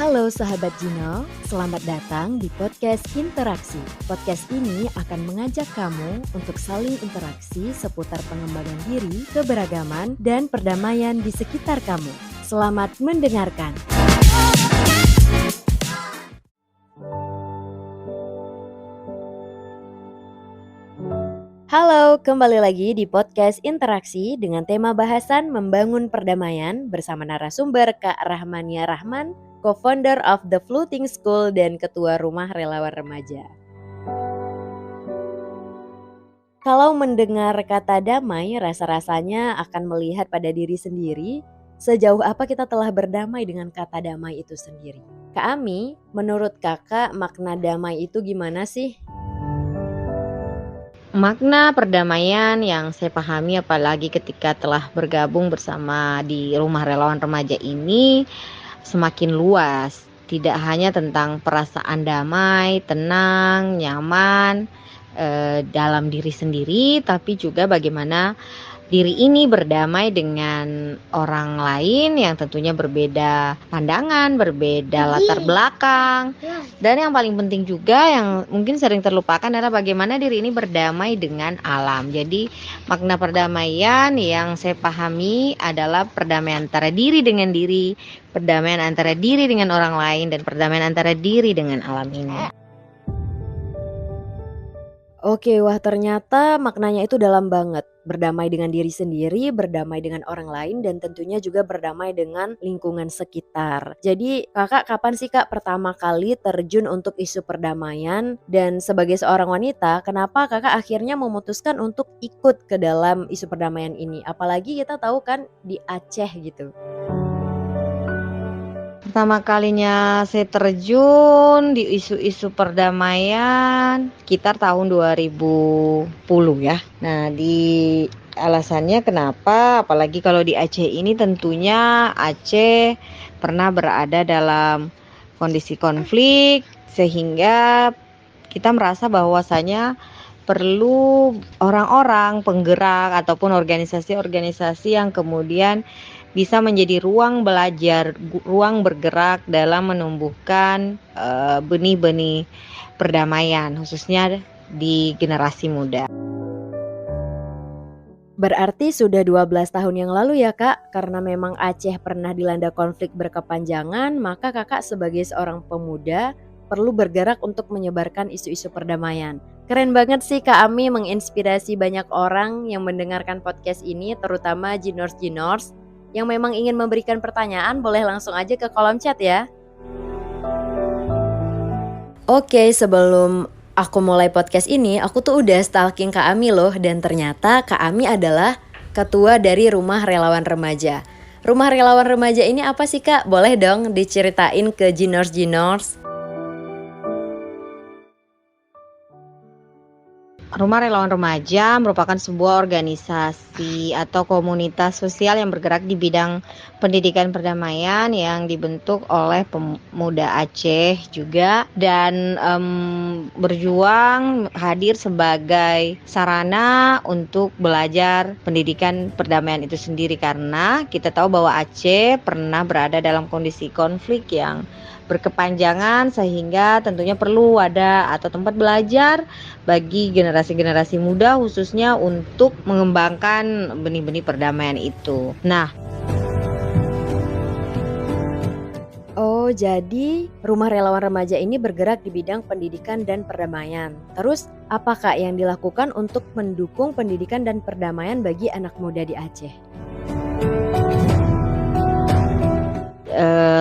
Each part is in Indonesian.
Halo sahabat Gino, selamat datang di podcast Interaksi. Podcast ini akan mengajak kamu untuk saling interaksi seputar pengembangan diri, keberagaman, dan perdamaian di sekitar kamu. Selamat mendengarkan. Halo, kembali lagi di podcast Interaksi dengan tema bahasan membangun perdamaian bersama narasumber Kak Rahmania Rahman, co-founder of The Floating School dan Ketua Rumah Relawan Remaja. Kalau mendengar kata damai, rasa-rasanya akan melihat pada diri sendiri sejauh apa kita telah berdamai dengan kata damai itu sendiri. Kak Ami, menurut kakak makna damai itu gimana sih? Makna perdamaian yang saya pahami apalagi ketika telah bergabung bersama di Rumah Relawan Remaja ini semakin luas. Tidak hanya tentang perasaan damai, tenang, nyaman dalam diri sendiri, tapi juga bagaimana diri ini berdamai dengan orang lain yang tentunya berbeda pandangan, berbeda latar belakang. Dan yang paling penting juga yang mungkin sering terlupakan adalah bagaimana diri ini berdamai dengan alam. Jadi makna perdamaian yang saya pahami adalah perdamaian antara diri dengan diri, perdamaian antara diri dengan orang lain, dan perdamaian antara diri dengan alam ini. Oke, wah ternyata maknanya itu dalam banget. Berdamai dengan diri sendiri, berdamai dengan orang lain, dan tentunya juga berdamai dengan lingkungan sekitar. Jadi kakak kapan sih kak pertama kali terjun untuk isu perdamaian? Dan sebagai seorang wanita, kenapa kakak akhirnya memutuskan untuk ikut ke dalam isu perdamaian ini? Apalagi kita tahu kan di Aceh gitu. Pertama kalinya saya terjun di isu-isu perdamaian sekitar tahun 2010 ya. Nah, di alasannya kenapa? Apalagi kalau di Aceh ini tentunya Aceh pernah berada dalam kondisi konflik sehingga kita merasa bahwasanya perlu orang-orang penggerak ataupun organisasi-organisasi yang kemudian bisa menjadi ruang belajar, ruang bergerak dalam menumbuhkan benih-benih perdamaian khususnya di generasi muda. Berarti sudah 12 tahun yang lalu ya kak, karena memang Aceh pernah dilanda konflik berkepanjangan, maka kakak sebagai seorang pemuda perlu bergerak untuk menyebarkan isu-isu perdamaian. Keren banget sih Kak Ami menginspirasi banyak orang yang mendengarkan podcast ini, terutama Ginors yang memang ingin memberikan pertanyaan, boleh langsung aja ke kolom chat ya. Oke, sebelum aku mulai podcast ini, aku tuh udah stalking Kak Ami loh, dan ternyata Kak Ami adalah ketua dari Rumah Relawan Remaja. Rumah Relawan Remaja ini apa sih Kak? Boleh dong diceritain ke Ginors. Rumah Relawan Remaja merupakan sebuah organisasi atau komunitas sosial yang bergerak di bidang pendidikan perdamaian yang dibentuk oleh pemuda Aceh juga dan berjuang hadir sebagai sarana untuk belajar pendidikan perdamaian itu sendiri, karena kita tahu bahwa Aceh pernah berada dalam kondisi konflik yang berkepanjangan sehingga tentunya perlu ada atau tempat belajar bagi generasi-generasi muda khususnya untuk mengembangkan benih-benih perdamaian itu. Nah, jadi Rumah Relawan Remaja ini bergerak di bidang pendidikan dan perdamaian. Terus apa Kak yang dilakukan untuk mendukung pendidikan dan perdamaian bagi anak muda di Aceh?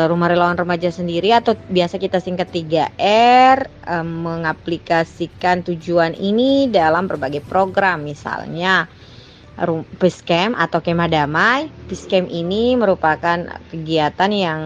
Rumah Relawan Remaja sendiri atau biasa kita singkat 3R mengaplikasikan tujuan ini dalam berbagai program, misalnya Peace Camp atau Kemah Damai. Peace Camp ini merupakan kegiatan yang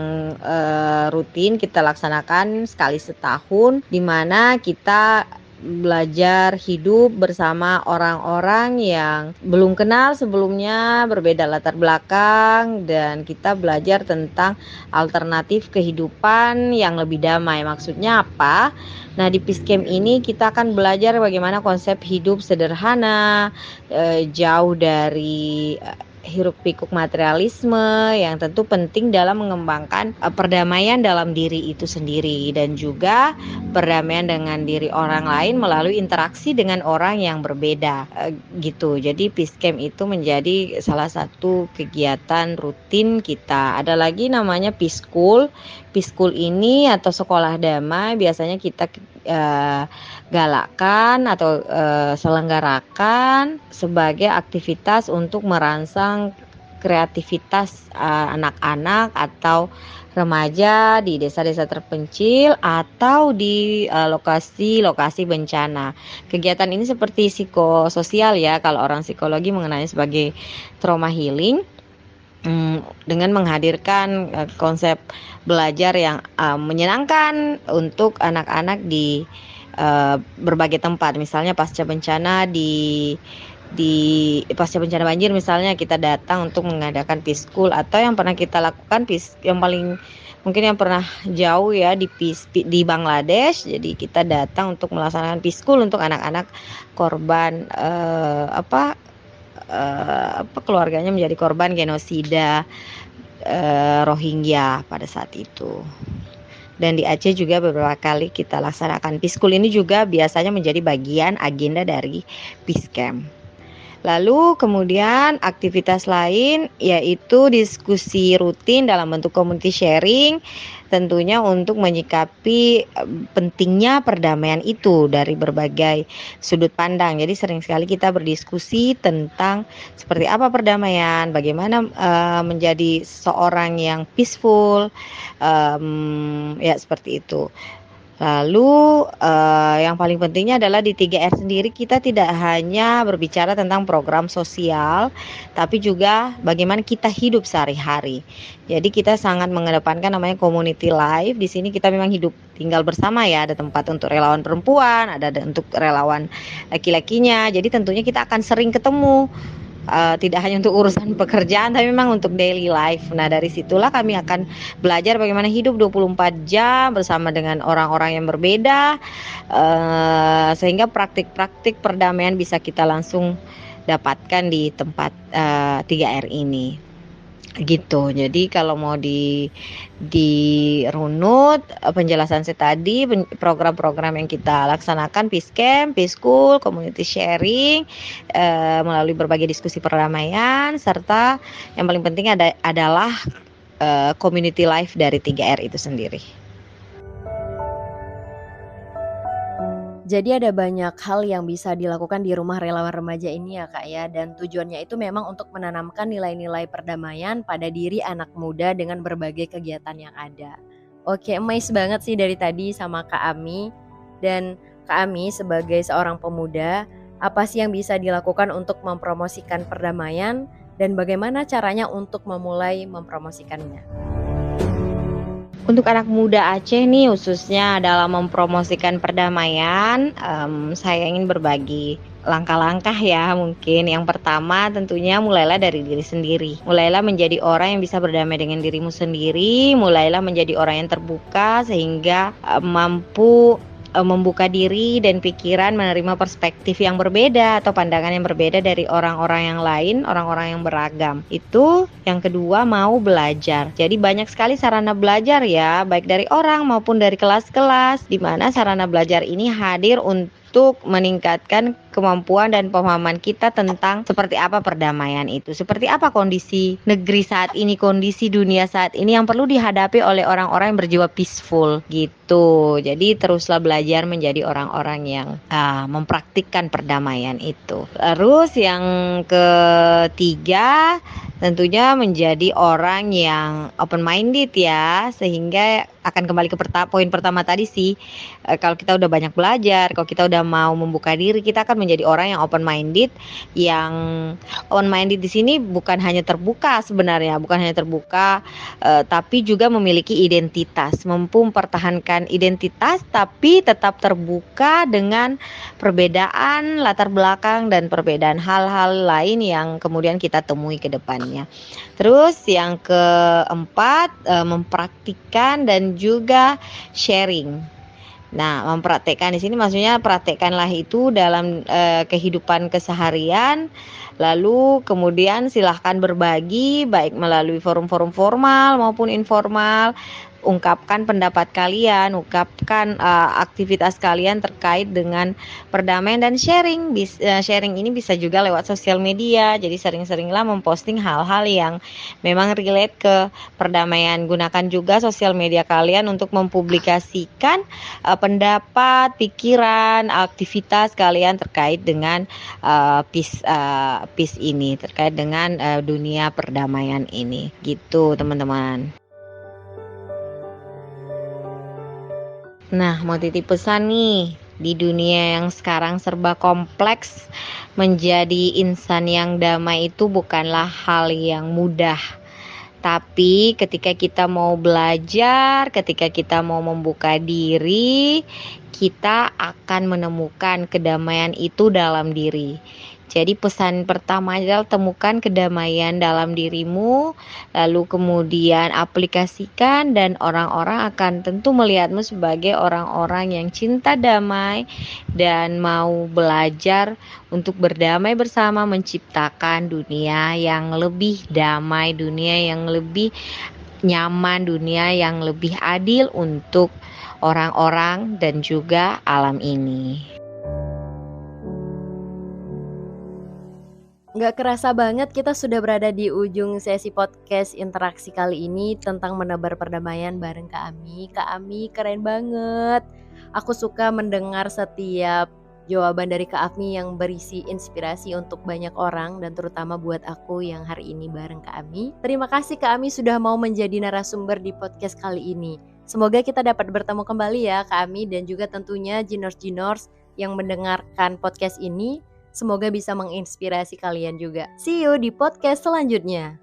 rutin kita laksanakan sekali setahun, di mana kita belajar hidup bersama orang-orang yang belum kenal sebelumnya, berbeda latar belakang, dan kita belajar tentang alternatif kehidupan yang lebih damai. Maksudnya apa? Nah, di Peace Camp ini kita akan belajar bagaimana konsep hidup sederhana, jauh dari hiruk pikuk materialisme yang tentu penting dalam mengembangkan perdamaian dalam diri itu sendiri, dan juga perdamaian dengan diri orang lain melalui interaksi dengan orang yang berbeda gitu. Jadi Peace Camp itu menjadi salah satu kegiatan rutin kita. Ada lagi namanya Peace School. Peace School ini atau sekolah damai biasanya kita galakkan atau selenggarakan sebagai aktivitas untuk merangsang kreativitas anak-anak atau remaja di desa-desa terpencil atau di lokasi-lokasi bencana. Kegiatan ini seperti psikososial ya, kalau orang psikologi mengenalnya sebagai trauma healing, dengan menghadirkan konsep belajar yang menyenangkan untuk anak-anak di berbagai tempat. Misalnya pasca bencana di pasca bencana banjir misalnya kita datang untuk mengadakan peace school, atau yang pernah kita lakukan yang paling mungkin yang pernah jauh ya di Bangladesh. Jadi kita datang untuk melaksanakan peace school untuk anak-anak korban keluarganya menjadi korban genosida Rohingya pada saat itu. Dan di Aceh juga beberapa kali kita laksanakan peace school. Ini juga biasanya menjadi bagian agenda dari Peace Camp. Lalu kemudian aktivitas lain yaitu diskusi rutin dalam bentuk community sharing, tentunya untuk menyikapi pentingnya perdamaian itu dari berbagai sudut pandang. Jadi sering sekali kita berdiskusi tentang seperti apa perdamaian, bagaimana menjadi seorang yang peaceful, ya seperti itu. Lalu yang paling pentingnya adalah di 3R sendiri kita tidak hanya berbicara tentang program sosial, tapi juga bagaimana kita hidup sehari-hari. Jadi kita sangat mengedepankan namanya community life. Di sini kita memang hidup tinggal bersama ya, ada tempat untuk relawan perempuan, ada untuk relawan laki-lakinya. Jadi tentunya kita akan sering ketemu. Tidak hanya untuk urusan pekerjaan, tapi memang untuk daily life. Nah dari situlah kami akan belajar bagaimana hidup 24 jam bersama dengan orang-orang yang berbeda, sehingga praktik-praktik perdamaian bisa kita langsung dapatkan di tempat 3R ini gitu. Jadi kalau mau dirunut penjelasan saya tadi, program-program yang kita laksanakan Peace Camp, Peace School, community sharing, melalui berbagai diskusi perdamaian, serta yang paling penting adalah community life dari 3R itu sendiri. Jadi ada banyak hal yang bisa dilakukan di rumah relawan remaja ini ya Kak ya, dan tujuannya itu memang untuk menanamkan nilai-nilai perdamaian pada diri anak muda dengan berbagai kegiatan yang ada. Oke, amazed banget sih dari tadi sama Kak Ami. Dan Kak Ami sebagai seorang pemuda, apa sih yang bisa dilakukan untuk mempromosikan perdamaian dan bagaimana caranya untuk memulai mempromosikannya? Untuk anak muda Aceh nih khususnya dalam mempromosikan perdamaian, saya ingin berbagi langkah-langkah ya mungkin. Yang pertama tentunya mulailah dari diri sendiri. Mulailah menjadi orang yang bisa berdamai dengan dirimu sendiri. Mulailah menjadi orang yang terbuka sehingga mampu membuka diri dan pikiran menerima perspektif yang berbeda atau pandangan yang berbeda dari orang-orang yang lain, orang-orang yang beragam. Itu yang kedua, mau belajar. Jadi banyak sekali sarana belajar ya, baik dari orang maupun dari kelas-kelas, di mana sarana belajar ini hadir untuk meningkatkan kemampuan dan pemahaman kita tentang seperti apa perdamaian itu, seperti apa kondisi negeri saat ini, kondisi dunia saat ini yang perlu dihadapi oleh orang-orang yang berjiwa peaceful gitu. Jadi teruslah belajar menjadi orang-orang yang mempraktikkan perdamaian itu. Terus yang ketiga tentunya menjadi orang yang open minded ya, sehingga akan kembali ke poin pertama tadi sih, kalau kita udah banyak belajar, kalau kita udah mau membuka diri, kita akan menjadi orang yang open minded. Yang open minded di sini bukan hanya terbuka sebenarnya, bukan hanya terbuka, tapi juga memiliki identitas, mampu mempertahankan identitas tapi tetap terbuka dengan perbedaan latar belakang dan perbedaan hal-hal lain yang kemudian kita temui ke depannya. Terus yang keempat, mempraktikkan dan juga sharing. Nah, mempraktekkan di sini maksudnya praktekkanlah itu dalam kehidupan keseharian. Lalu kemudian silahkan berbagi baik melalui forum-forum formal maupun informal. Ungkapkan pendapat kalian, ungkapkan aktivitas kalian terkait dengan perdamaian dan sharing. Sharing ini bisa juga lewat sosial media. Jadi sering-seringlah memposting hal-hal yang memang relate ke perdamaian. Gunakan juga sosial media kalian untuk mempublikasikan pendapat, pikiran, aktivitas kalian terkait dengan peace ini, terkait dengan dunia perdamaian ini. Gitu, teman-teman. Nah, mau titip pesan nih, di dunia yang sekarang serba kompleks, menjadi insan yang damai itu bukanlah hal yang mudah. Tapi ketika kita mau belajar, ketika kita mau membuka diri, kita akan menemukan kedamaian itu dalam diri. Jadi pesan pertama adalah temukan kedamaian dalam dirimu, lalu kemudian aplikasikan dan orang-orang akan tentu melihatmu sebagai orang-orang yang cinta damai dan mau belajar untuk berdamai bersama, menciptakan dunia yang lebih damai, dunia yang lebih nyaman, dunia yang lebih adil untuk orang-orang dan juga alam ini. Nggak kerasa banget kita sudah berada di ujung sesi podcast interaksi kali ini tentang menebar perdamaian bareng Kak Ami. Kak Ami keren banget. Aku suka mendengar setiap jawaban dari Kak Ami yang berisi inspirasi untuk banyak orang dan terutama buat aku yang hari ini bareng Kak Ami. Terima kasih Kak Ami sudah mau menjadi narasumber di podcast kali ini. Semoga kita dapat bertemu kembali ya Kak Ami dan juga tentunya Jinors yang mendengarkan podcast ini. Semoga bisa menginspirasi kalian juga. See you di podcast selanjutnya.